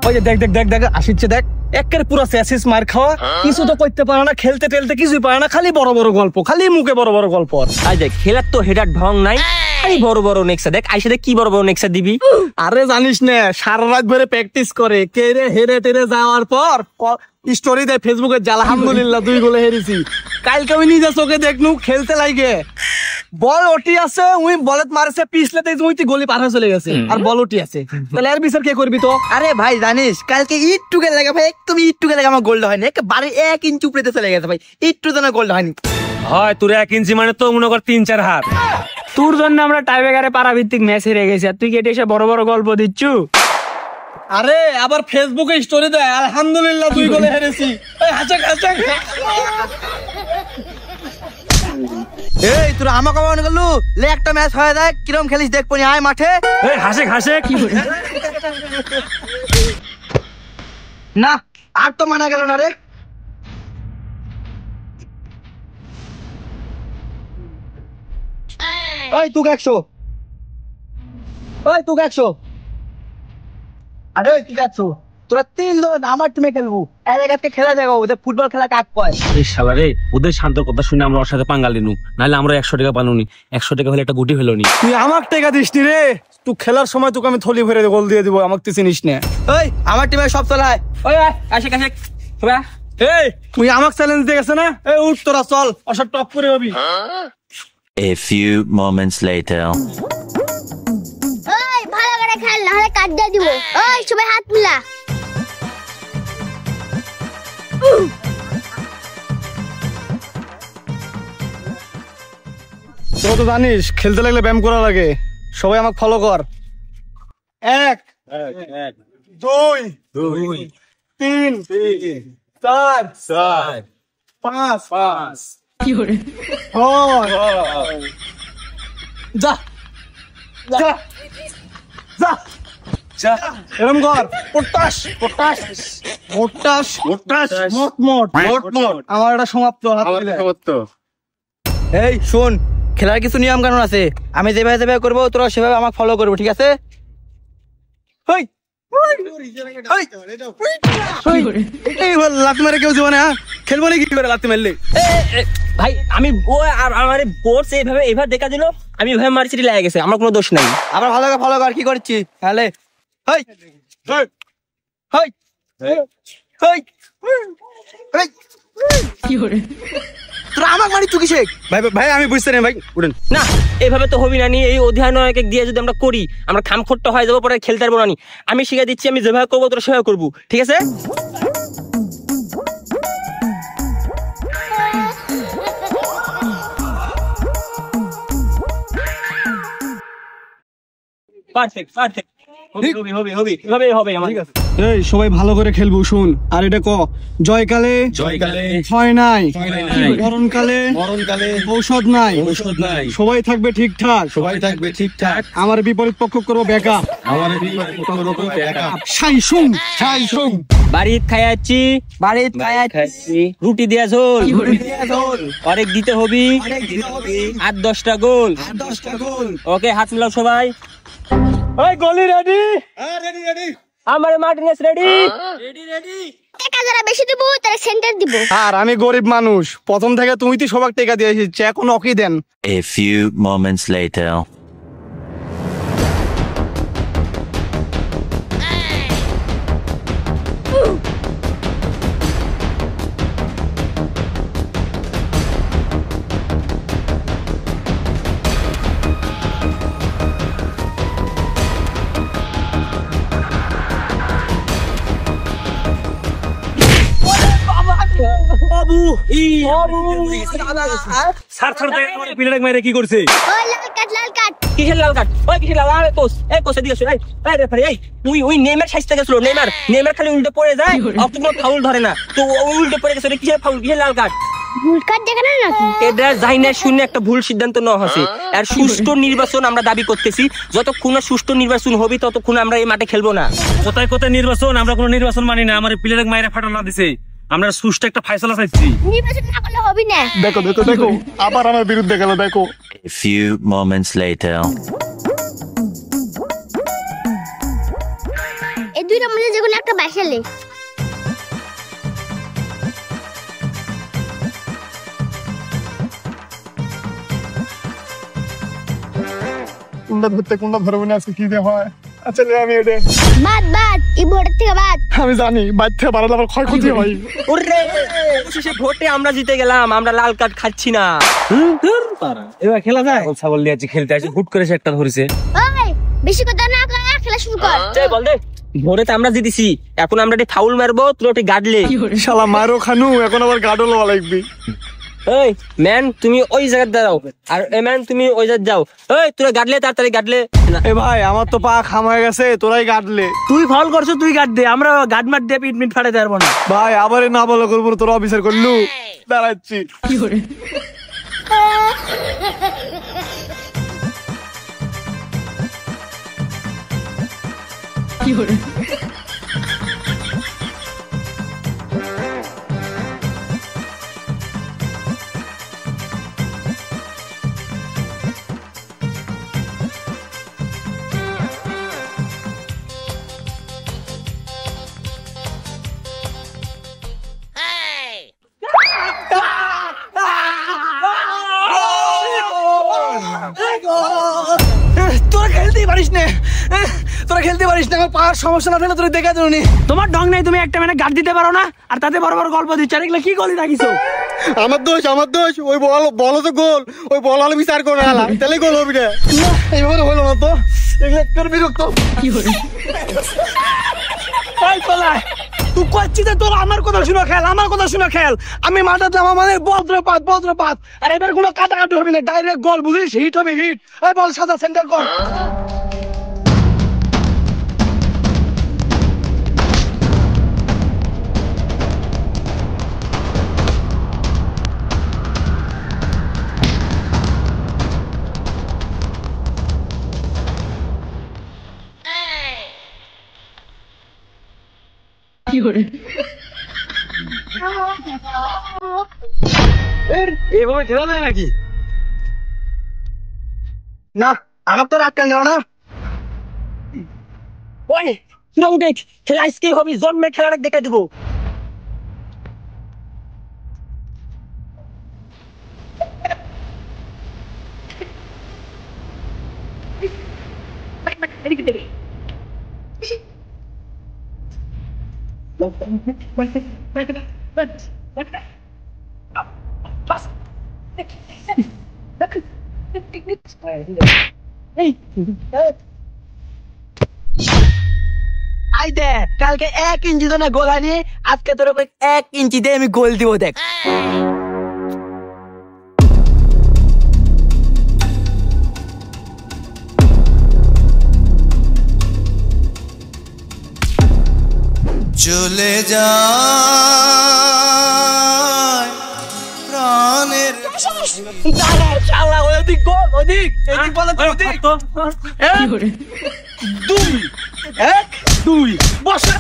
ওই যে দেখ দেখ দেখ দেখ আসিচ্ছে দেখ, একের পুরো শেষিস মার খাওয়া, কিছু তো করতে পারে না, খেলতে টেলতে কিছুই পারে না, খালি বড় বড় গল্প, খালি মুখে বড় বড় গল্প। আই দেখ খেলার তো হেডার ঢং নাই, খালি বড় বড় নেক্সা। দেখ আইসা দেখ কি বড় বড় নেক্সা দিবি। আরে জানিস না সারা রাত ধরে প্র্যাকটিস করে, কেড়ে হেরে টেরে যাওয়ার পর স্টোরি দেয় ফেসবুকে, আলহামদুলিল্লাহ 2 গোলে হেরেছি। কালকে আমি নিজে চোখে দেখনু খেলতে লাগে, বল ওটি আছে, উই বলত মারছে পিছলেতে উই গলি পার হয়ে চলে গেছে, আর বল ওটি আছে, তাহলে এর বিচার কে করবি তো? আরে ভাই জানিস কালকে ইটটুকে লাগে ভাই, একদম ইটটুকে লাগে আমার গোলটা হয়নি, একেবারে 1 ইঞ্চি উপরেতে চলে গেছে ভাই, ইটটু যেন গোলটা হয়নি। হয় তোর 1 ইঞ্চি মানে তো মনে কর 3-4 হাত। তোর জন্য আমরা টাইব্রেকারে পাড়াভিত্তিক ম্যাচ হেরে গেছি, আর তুই কেটে এসে বড় বড় গল্প দিচ্ছু। আরে আবার ফেসবুকে স্টোরি দেয় আলহামদুলিল্লাহ 2 গোলে হেরেছি। এই হাঁচা হাঁচা। এই তোরা আমাকে মনে করলু লে একটা ম্যাচ হয়ে দেখ কিরম খেলিস দেখবো নি, আয় মাঠে। এই হাসেক হাসেক না আর তো মানা গেল না রে। ওই তুই 100, ওই তুই 100, আরে ওই ঠিক আছে তোরা 3 জন আমার টিমে খেলবো, এলাকাতে খেলা যাবো, ওদের ফুটবল খেলা কাক কয়। এই শালা রে, ওদের শান্ত কথা শুনে আমরা ওর সাথে পাঙ্গাল নিনু, নাহলে আমরা 100 টাকা পানুনি, 100 টাকা হলে একটা গুটি হলো নি। তুই আমাকে টাকা দিস নি রে, তুই খেলার সময় তোকে আমি থলি ভরে গোল দিয়ে দিব, আমাকে তুই চিনিস না। ওই আমার টিমে সব চলায়। ওই আশেক আশেক সবাই এই তুই আমাকে চ্যালেঞ্জ দিয়ে গেছে না, এই উঠ তোরা চল, অসব টপ করে হবি। A few moments later. ওই ভালো করে খেল, না হলে কাট দিয়ে দিব। ওই সবাই হাত মিলা। তোরা তো জানিস খেলতে লাগলে ব্যায়াম করা লাগে, সবাই আমাকে ফলো কর। 1 2 3 4 5 যা যা যা যা এরম কর, পটাশ পটাশ পটাশ পটাশ মোট মোট মোট মোট। আমার এটা সমাপ্ত, হাত মিলে সমাপ্ত। এই শুন, খেলার কিছু নিয়ম কানুন আছে, আমি যেভাবে যেভাবে করবো তোরা সেভাবে আমাকে ফলো করবো, ঠিক আছে? লাত মারে কেউ জীবনে খেলবো নাকি লাত মারলে? ভাই আমি ও আমার বোর্ডস এইভাবে এইভাবে দেখা দিল, আমি ওইভাবে মারছি, লেগে গেছে, আমার কোনো দোষ নাই। আবার ভালো করে ফলো কর, কি করছি তাহলে? হেই হেই হেই হেই হেই কি করে তোরা আমাকে মারি তুই কিসে? ভাই ভাই আমি বুঝতে নেই ভাই, উঠেন না এইভাবে তো হবি না নি, এই অধ্যয়ন দিয়ে যদি আমরা করি আমরা খামখোট্টা হয়ে যাবো, পরে খেলতে পারবো না নি। আমি শিখে দিচ্ছি, আমি যেভাবে করবো তোরা সেভাবে করবো, ঠিক আছে? পারফেক্ট পারফেক্ট, হবে হবে হবে হবে হবে আমার। ঠিক আছে এই সবাই ভালো করে খেলবো, শুন। আর এটা ক জয়কালে জয়কালে হয় নাই, নাই, মরণকালে মরণকালে ঔষধ নাই, ঔষধ নাই, সবাই থাকবে ঠিকঠাক, সবাই থাকবে ঠিকঠাক, আমার বিপরীত পক্ষ করবো ব্যাকআপ, আমার ব্যাকআপ। সাই সুং সাই সুং। বাড়িত খাইয়াছি, বাড়িতে খাইয়াছি, রুটি দিয়া ঝোল, অনেক দিতে হবি, 8-10টা গোল, 10টা গোল। ওকে হাত মিলাও সবাই। ওই গলি রেডি? রেডি রেডি, আমার মার্টিনেস রেডি। টাকা যারা বেশি দিব তারা সেন্টার দিব। আর আমি গরিব মানুষ, প্রথম থেকে তুমি তো সবাক টাকা দিয়ে এসেছি, এখন ওকে দেন। A few moments later. Sir sir আমার প্লেয়ার মেরে কি করছে? ওই লাল কাট লাল কাট। কিসের লাল কার্ড? ওই কিসের লাল? আরে কোচ, এই কোচে দিয়েছো, এই রেফারি, এই ওই নেইমার সাইজটা গেছিল, নেইমার খালি উল্টে পড়ে যায়, আর তো কোনো ফাউল ধরে না, তো ও উল্টে পড়ে গেছে, কিসের ফাউল, কিসের লাল কার্ড? ভুল কাট দেখে না নাকি? এটা জাইনা শূন্য একটা ভুল সিদ্ধান্ত নেওয়া হয়েছে। আর সুষ্ঠু নির্বাচন আমরা দাবি করতেছি, যতক্ষণ না সুষ্ঠু নির্বাচন হবে ততক্ষণ আমরা এই মাঠে খেলবো না। কোথায় কোথায় নির্বাচন? আমরা কোনো নির্বাচন মানি না, আমার প্লেয়ার মায়েরা ফাটানো দিছে, আমরা সুষ্ঠু একটা ফয়সালা চাইছি। নির্বাচন না করলে হবে না। দেখো দেখো দেখো আবার আমার বিরুদ্ধে গেল, দেখো। A few moments later. দুইটা মধ্যে যে কোনো একটা বাইসালে কোনটা ধরতে কোনটা ধরবো না আজকে কি দিয়ে হয়। আচ্ছা রে আমি এটা বাদ এই ভোটের থেকে বাদ। আমি জানি বাচ্চা বাড়ালে আবার ক্ষয়ক্ষতি হয়। ওরে অবশেষে ভোটে আমরা জিতে গেলাম, আমরা লাল কার্ড খাচ্ছি না। এবার খেলা যায়। ছাগল নিয়ে আছি খেলতে আসি, হুট করে সে একটা ধরেছে। ওই বেশি কথা না কর, খেলা শুরু কর। এই বল দে, ভোরেতে আমরা জিতেছি, এখন আমরা একটা ফাউল মারবো, তুই ওটা গাডলে। শালা মারো খানু, এখন আবার গাডল লওয়া লাগবে। এই ম্যান তুমি ওই জায়গায় দাঁড়াও, আর এ ম্যান তুমি ওই জায়গায় যাও। এই তোরা গাডলে, তাড়াতাড়ি গাডলে। এ ভাই আমার তো পা খাম হয়ে গেছে, তোরাই গাডলে। তুই ফল করছো, তুই গাড দে, আমরা গাড মার দিয়ে পিট ফাটাতে পারবো না। ভাই আবার না বলো করবো, তোরা অফিসার করলু দাঁড়াচ্ছি। তোরা খেলতেই পারিস না, তোরা খেলতে পারিস না। আমার পাওয়ার সমস্যা না থাকলে তোরা দেখা যাবনি। তোমার ঢং নাই, তুমি একটা মানে গাড দিতে পারো না, আর তাতে বড় বড় গল্প দিচ্ছ। এগুলো কি গলি রাখিছো? আমার দোষ। ওই বল তো গোল, ওই বল হলে বিচার করে আলা, তাহলে গোল হবে না। এইভাবে হলো না তো, এগুলো একটু বিরক্ত। এই পলাই, তুই করছিস যে তোর আমার কথা শুনে খেল। আমি মাঠাতাম আমাদের বজ্রপাত। আর এবার কোনো কাটাকাটি হবে না, ডাইরেক্ট গোল, বুঝিস? হিট হবে হিট। এই বল সাদা সেন্টার কর। এইভাবে খেলা যায় নাকি? না আমার তো রাখতে নেওয়া না। ওই তুই উঠে খেলা আজকে হবে, জন্মের খেলাটা দেখে দেবো। আই দেখ, কালকে 1 ইঞ্চি তো না গোল হয়নি, আজকে তোর 1 ইঞ্চি দিয়ে আমি গোল দিব। দেখ চলে যায় প্রাণের শালা, ওদিক গোল, ওদিক বলে ওদিক। 1 2 বসা।